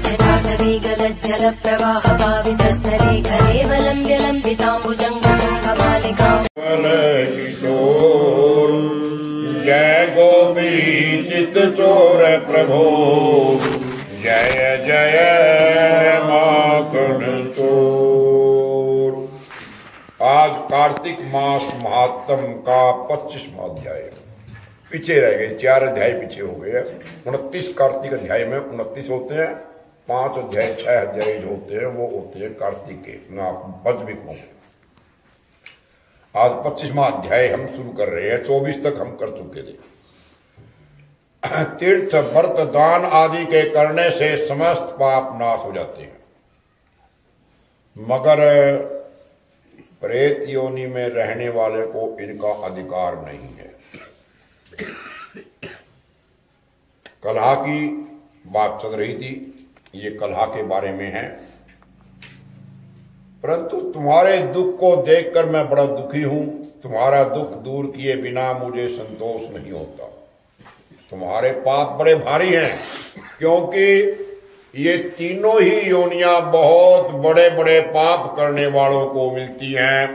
जटाटवीगलज्जल प्रवाह पावितस्थले कलेव लम्ब्य लम्बिताम्बुजङ्गमालिकाम् किशोर जय गोपी चित चोर प्रभो जय जय माखन चोर। आज कार्तिक मास महात्म का 25वां अध्याय पीछे रह गए, 4 अध्याय पीछे हो गए। 29 कार्तिक अध्याय में 29 होते हैं, 5 अध्याय 6 अध्याय जो होते हैं वो होते हैं कार्तिक के पद्मिक में। आज 25वां अध्याय हम शुरू कर रहे हैं। 24 तक हम कर चुके थे। तीर्थ व्रत दान आदि के करने से समस्त पाप नाश हो जाते हैं, मगर प्रेत योनि में रहने वाले को इनका अधिकार नहीं है। कलह की बात चल रही थी, ये कलह के बारे में है। परंतु तुम्हारे दुख को देखकर मैं बड़ा दुखी हूं। तुम्हारा दुख दूर किए बिना मुझे संतोष नहीं होता। तुम्हारे पाप बड़े भारी हैं, क्योंकि ये तीनों ही योनियां बहुत बड़े बड़े पाप करने वालों को मिलती हैं।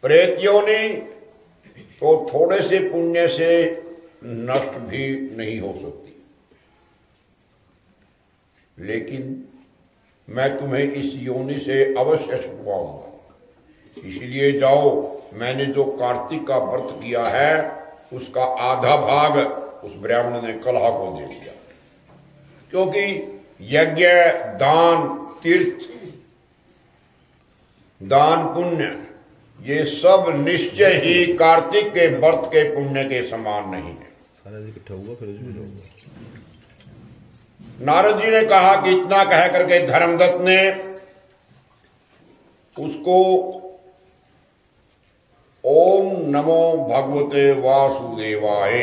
प्रेत योनि तो थोड़े से पुण्य से नष्ट भी नहीं हो सकती, लेकिन मैं तुम्हें इस योनि से अवश्य छुटवाऊंगा। इसलिए जाओ, मैंने जो कार्तिक का व्रत किया है उसका आधा भाग उस ब्राह्मण ने कलह को दे दिया, क्योंकि यज्ञ दान तीर्थ दान पुण्य ये सब निश्चय ही कार्तिक के व्रत के पुण्य के समान नहीं है। नारद जी ने कहा कि इतना कह करके धर्मदत्त ने उसको ओम नमो भगवते वासुदेवाय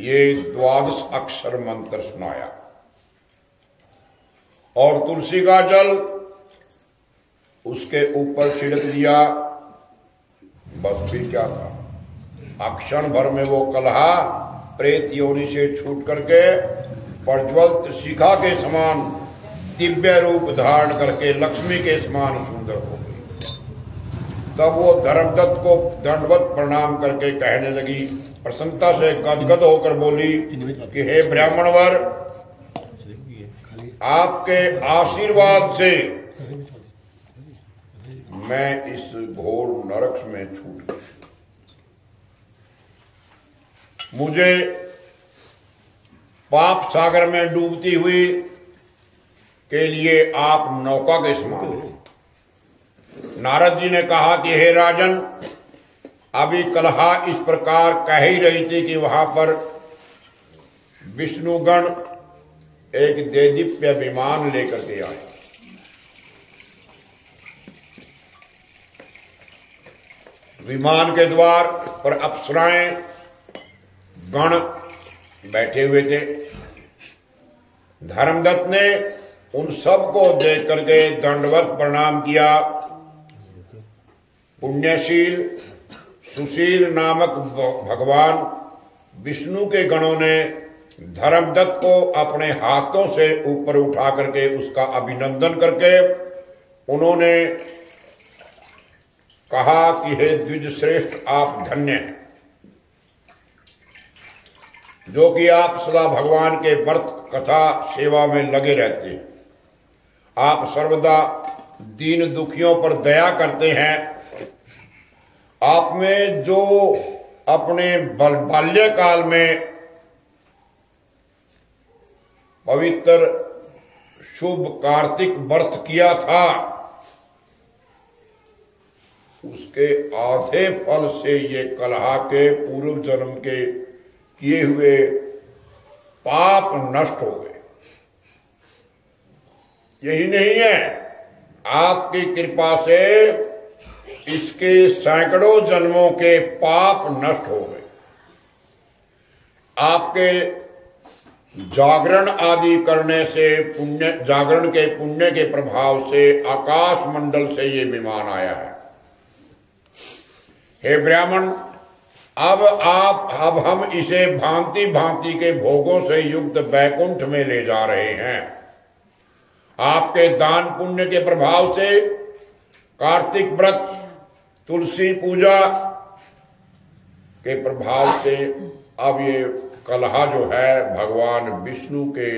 ये 12 अक्षर मंत्र सुनाया और तुलसी का जल उसके ऊपर छिड़क दिया। बस फिर क्या था, अक्षण भर में वो कलह प्रेत योनि से छूट करके प्रज्वलित शिखा के समान दिव्य रूप धारण करके लक्ष्मी के समान सुंदर हो गई। तब वो धर्मदत्त को दंडवत प्रणाम करके कहने लगी, प्रसन्नता से गदगद होकर बोली कि हे ब्राह्मणवर, आपके आशीर्वाद से मैं इस घोर नरक में छूट गई। मुझे पाप सागर में डूबती हुई के लिए आप नौका के समान हैं। नारद जी ने कहा कि हे राजन, अभी कलहा इस प्रकार कह ही रही थी कि वहां पर विष्णुगण एक देदीप्य विमान लेकर के आए। विमान के द्वार पर अप्सराएं गण बैठे हुए थे। धर्मदत्त ने उन सब को देख करके दंडवत प्रणाम किया। पुण्यशील सुशील नामक भगवान विष्णु के गणों ने धर्मदत्त को अपने हाथों से ऊपर उठा करके उसका अभिनंदन करके उन्होंने कहा कि हे द्विज श्रेष्ठ, आप धन्य हैं, जो कि आप सदा भगवान के व्रत कथा सेवा में लगे रहते हैं। आप सर्वदा दीन दुखियों पर दया करते हैं। आप में जो अपने बाल्यकाल में पवित्र शुभ कार्तिक व्रत किया था, उसके आधे फल से ये कलह के पूर्व जन्म के किए हुए पाप नष्ट हो गए। यही नहीं है, आपकी कृपा से इसके सैकड़ों जन्मों के पाप नष्ट हो गए। आपके जागरण आदि करने से जागरण के पुण्य के प्रभाव से आकाश मंडल से ये विमान आया है। हे ब्राह्मण, अब हम इसे भांति भांति के भोगों से युक्त वैकुंठ में ले जा रहे हैं। आपके दान पुण्य के प्रभाव से, कार्तिक व्रत, तुलसी पूजा के प्रभाव से अब ये कलहा जो है भगवान विष्णु के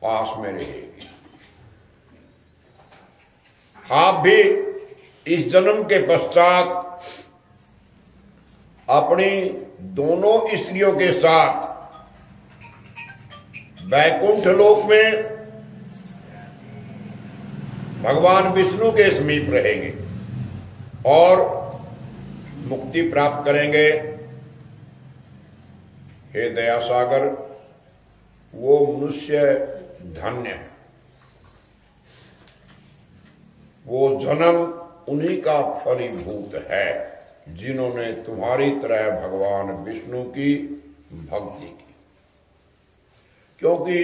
पास में रहेगी। आप भी इस जन्म के पश्चात अपनी दोनों स्त्रियों के साथ वैकुंठ लोक में भगवान विष्णु के समीप रहेंगे और मुक्ति प्राप्त करेंगे। हे दया सागर, वो मनुष्य धन्य है, वो जन्म उन्हीं का फलीभूत है जिन्होंने तुम्हारी तरह भगवान विष्णु की भक्ति की। क्योंकि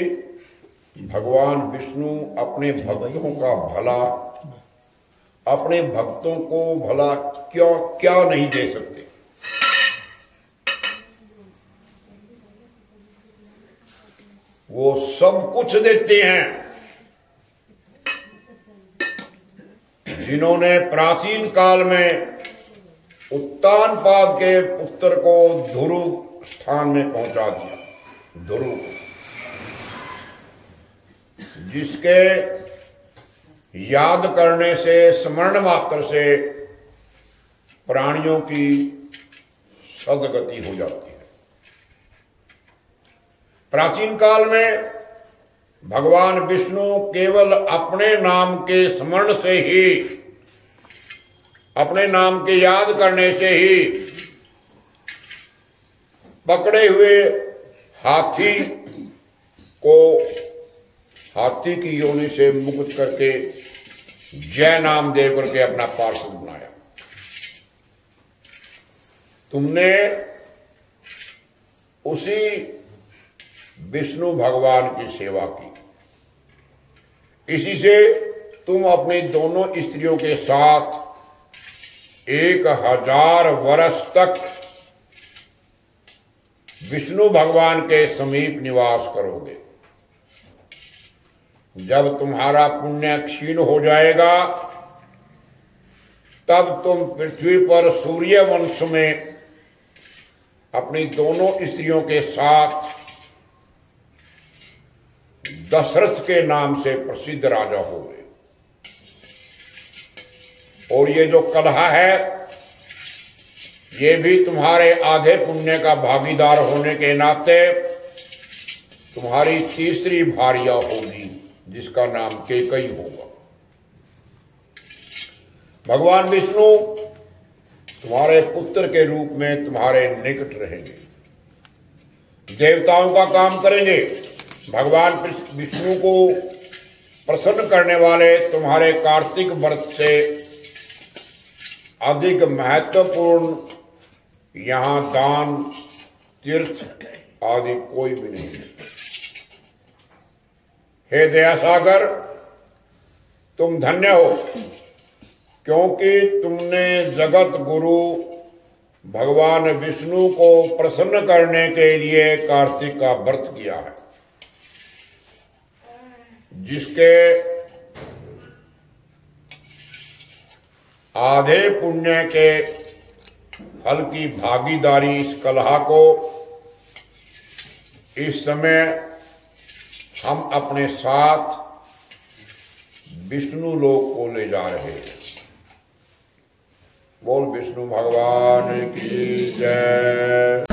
भगवान विष्णु अपने भक्तों का भला, अपने भक्तों को भला क्या नहीं दे सकते। वो सब कुछ देते हैं। जिन्होंने प्राचीन काल में उत्तानपाद के पुत्र को ध्रुव स्थान में पहुंचा दिया, ध्रुव, जिसके याद करने से, स्मरण मात्र से प्राणियों की सदगति हो जाती है। प्राचीन काल में भगवान विष्णु केवल अपने नाम के स्मरण से ही, अपने नाम के याद करने से ही पकड़े हुए हाथी को हाथी की योनि से मुक्त करके जय नाम दे करके अपना पार्षद बनाया। तुमने उसी विष्णु भगवान की सेवा की। इसी से तुम अपनी दोनों स्त्रियों के साथ 1000 वर्ष तक विष्णु भगवान के समीप निवास करोगे। जब तुम्हारा पुण्य क्षीण हो जाएगा, तब तुम पृथ्वी पर सूर्य वंश में अपनी दोनों स्त्रियों के साथ दशरथ के नाम से प्रसिद्ध राजा हो गए। और ये जो कलहा है, ये भी तुम्हारे आधे पुण्य का भागीदार होने के नाते तुम्हारी तीसरी भार्या होगी, जिसका नाम केकई होगा। भगवान विष्णु तुम्हारे पुत्र के रूप में तुम्हारे निकट रहेंगे, देवताओं का काम करेंगे। भगवान विष्णु को प्रसन्न करने वाले तुम्हारे कार्तिक व्रत से अधिक महत्वपूर्ण यहां दान, तीर्थ आदि कोई भी नहीं है। हे दया सागर, तुम धन्य हो, क्योंकि तुमने जगत गुरु भगवान विष्णु को प्रसन्न करने के लिए कार्तिक का व्रत किया है, जिसके आधे पुण्य के फल की भागीदारी इस कलहा को इस समय हम अपने साथ विष्णु लोक को ले जा रहे हैं। बोल विष्णु भगवान की जय।